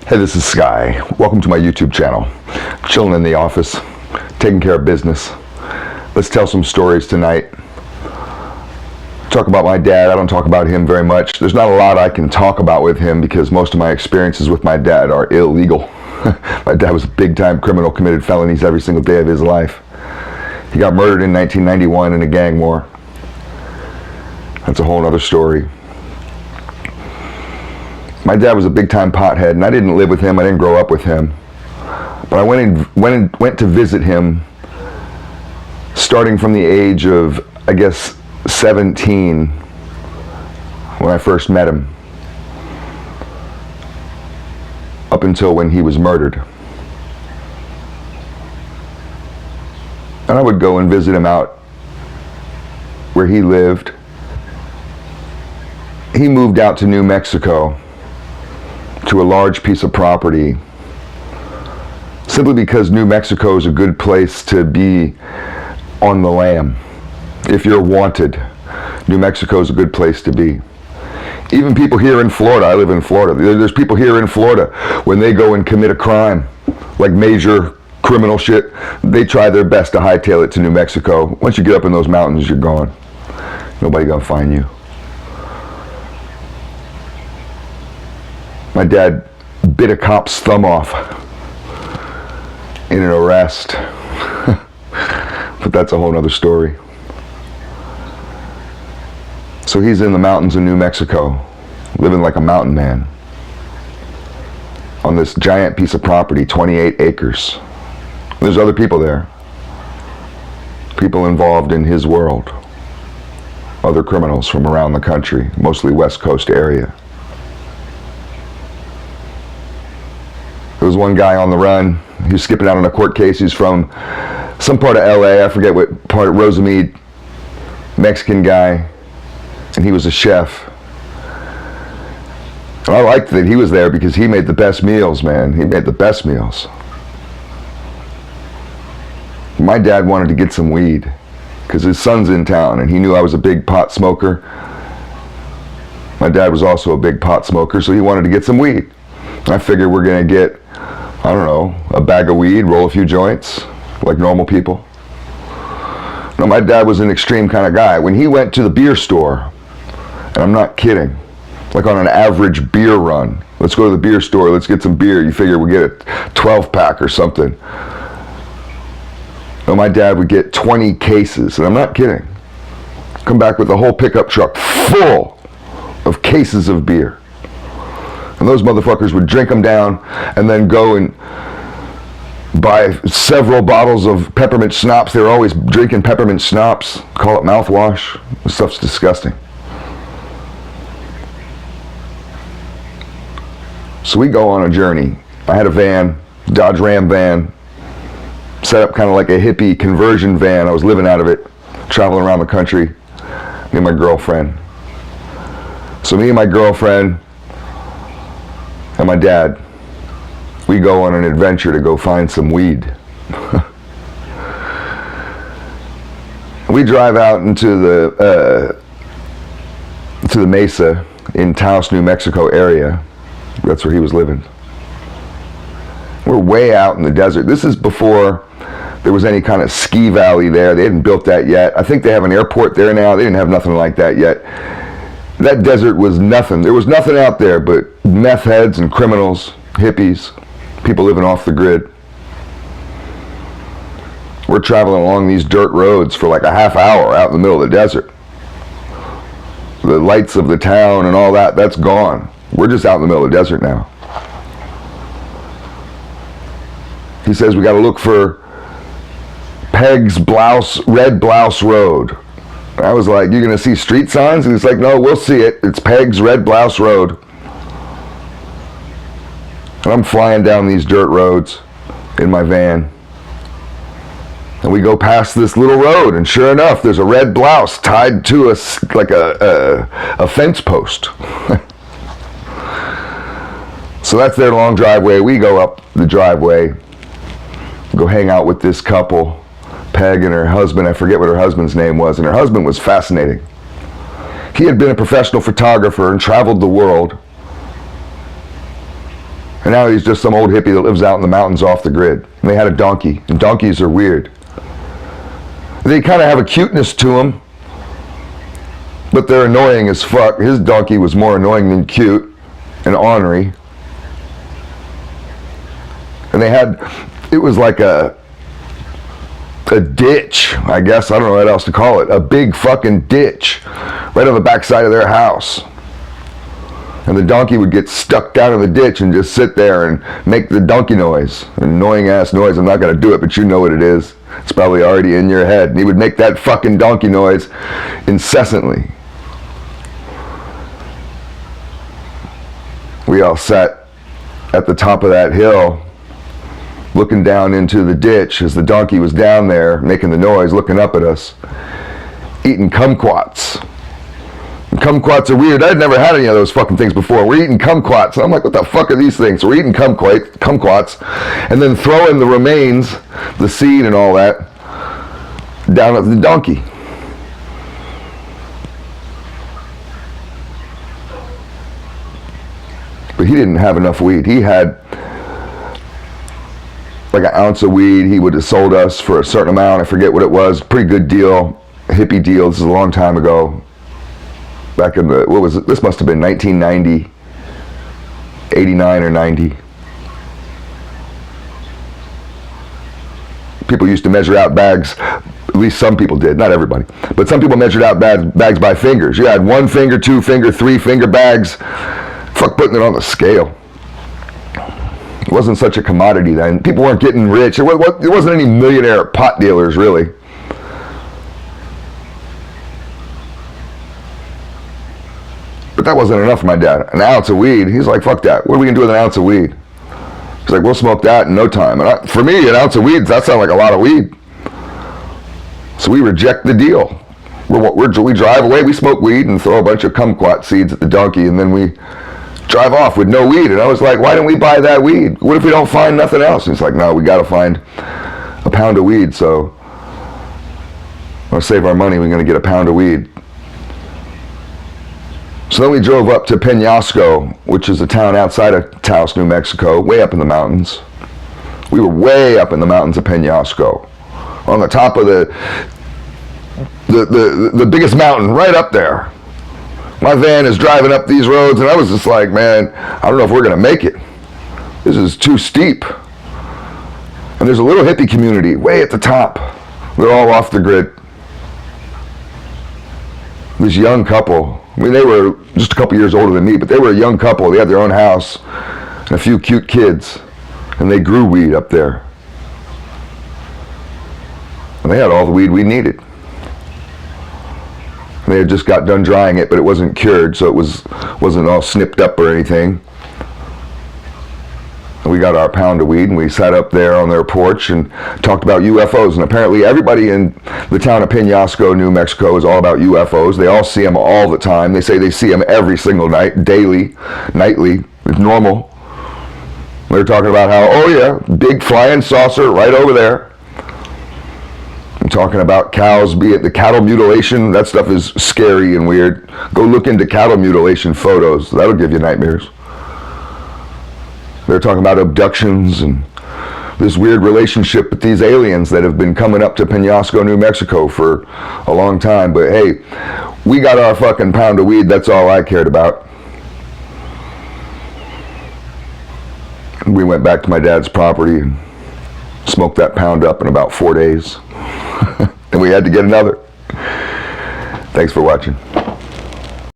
Hey, this is Sky. Welcome to my YouTube channel. Chilling in the office, taking care of business. Let's tell some stories tonight. Talk about my dad. I don't talk about him very much. There's not a lot I can talk about with him because most of my experiences with my dad are illegal. My dad was a big-time criminal, committed felonies every single day of his life. He got murdered in 1991 in a gang war. That's a whole other story. My dad was a big-time pothead, and I didn't live with him. I didn't grow up with him. But I went to visit him starting from the age of, I guess, 17 when I first met him, up until when he was murdered. And I would go and visit him out where he lived. He moved out to New Mexico to a large piece of property simply because New Mexico is a good place to be on the lam. If you're wanted, New Mexico is a good place to be. Even people here in Florida, I live in Florida, there's people here in Florida, when they go and commit a crime, like major criminal shit, they try their best to hightail it to New Mexico. Once you get up in those mountains, you're gone. Nobody gonna find you. My dad bit a cop's thumb off in an arrest. But that's a whole other story. So he's in the mountains of New Mexico, living like a mountain man, on this giant piece of property, 28 acres. There's other people there, people involved in his world, other criminals from around the country, mostly West Coast area. There was one guy on the run. He was skipping out on a court case. He's from some part of LA. I forget what part, Rosamede, Mexican guy. And he was a chef. And I liked that he was there because he made the best meals, man. He made the best meals. My dad wanted to get some weed because his son's in town and he knew I was a big pot smoker. My dad was also a big pot smoker, so he wanted to get some weed. I figured we're gonna get, I don't know, a bag of weed, roll a few joints, like normal people. No, my dad was an extreme kind of guy. When he went to the beer store, and I'm not kidding, like on an average beer run, let's go to the beer store, let's get some beer, you figure we'll get a 12-pack or something. No, my dad would get 20 cases, and I'm not kidding. Come back with a whole pickup truck full of cases of beer. And those motherfuckers would drink them down and then go and buy several bottles of peppermint schnapps. They were always drinking peppermint schnapps. Call it mouthwash. This stuff's disgusting. So we go on a journey. I had a van, Dodge Ram van, set up kind of like a hippie conversion van. I was living out of it, traveling around the country, me and my girlfriend. So me and my girlfriend and my dad, we go on an adventure to go find some weed. We drive out into the Mesa in Taos, New Mexico area. That's where he was living. We're way out in the desert. This is before there was any kind of ski valley there. They hadn't built that yet. I think they have an airport there now. They didn't have nothing like that yet. That desert was nothing. There was nothing out there but meth heads and criminals, hippies, people living off the grid. We're traveling along these dirt roads for like a half hour out in the middle of the desert. The lights of the town and all that, that's gone. We're just out in the middle of the desert now. He says we got to look for Peg's Blouse, Red Blouse Road. I was like, you're going to see street signs? And he's like, no, we'll see it. It's Peg's Red Blouse Road. And I'm flying down these dirt roads in my van. And we go past this little road, and sure enough, there's a red blouse tied to a fence post. So that's their long driveway. We go up the driveway, go hang out with this couple. Peg and her husband, I forget what her husband's name was, and her husband was fascinating. He had been a professional photographer and traveled the world. And now he's just some old hippie that lives out in the mountains off the grid. And they had a donkey, and donkeys are weird. They kind of have a cuteness to them, but they're annoying as fuck. His donkey was more annoying than cute and ornery. And they had, it was like a ditch, I guess. I don't know what else to call it. A big fucking ditch right on the backside of their house. And the donkey would get stuck down in the ditch and just sit there and make the donkey noise. An annoying ass noise. I'm not going to do it, but you know what it is. It's probably already in your head. And he would make that fucking donkey noise incessantly. We all sat at the top of that hill looking down into the ditch as the donkey was down there making the noise, looking up at us, eating kumquats. And kumquats are weird. I'd never had any of those fucking things before. We're eating kumquats. And I'm like, what the fuck are these things? So we're eating kumquats and then throwing the remains, the seed and all that, down at the donkey. But he didn't have enough weed. He had like an ounce of weed he would have sold us for a certain amount. I forget what it was. Pretty good deal. Hippie deal. This is a long time ago. Back in the, what was it? This must have been 1990, 89 or 90. People used to measure out bags, at least some people did, not everybody, but some people measured out bags by fingers. You had 1 finger, 2 finger, 3 finger bags. Fuck putting it on the scale. It wasn't such a commodity then. People weren't getting rich. There wasn't any millionaire pot dealers, really. But that wasn't enough for my dad. An ounce of weed. He's like, fuck that. What are we going to do with an ounce of weed? He's like, we'll smoke that in no time. And for me, an ounce of weed, that sounds like a lot of weed. So we reject the deal. We drive away, we smoke weed and throw a bunch of kumquat seeds at the donkey, and then we drive off with no weed. And I was like, why didn't we buy that weed? What if we don't find nothing else? And he's like, no, we got to find a pound of weed. So I'll save our money. We're going to get a pound of weed. So then we drove up to Penasco, which is a town outside of Taos, New Mexico, way up in the mountains. We were way up in the mountains of Penasco, on the top of the biggest mountain, right up there. My van is driving up these roads, and I was just like, man, I don't know if we're going to make it. This is too steep. And there's a little hippie community way at the top. They're all off the grid. This young couple, I mean, they were just a couple years older than me, but they were a young couple. They had their own house and a few cute kids, and they grew weed up there. And they had all the weed we needed. And they had just got done drying it, but it wasn't cured, so it wasn't all snipped up or anything. And we got our pound of weed, and we sat up there on their porch and talked about UFOs. And apparently everybody in the town of Penasco, New Mexico, is all about UFOs. They all see them all the time. They say they see them every single night, daily, nightly. It's normal. They're talking about how, oh yeah, big flying saucer right over there. I'm talking about cows, be it the cattle mutilation. That stuff is scary and weird. Go look into cattle mutilation photos. That'll give you nightmares. They're talking about abductions and this weird relationship with these aliens that have been coming up to Penasco, New Mexico for a long time. But hey, we got our fucking pound of weed. That's all I cared about. We went back to my dad's property and smoked that pound up in about 4 days. And we had to get another. Thanks for watching.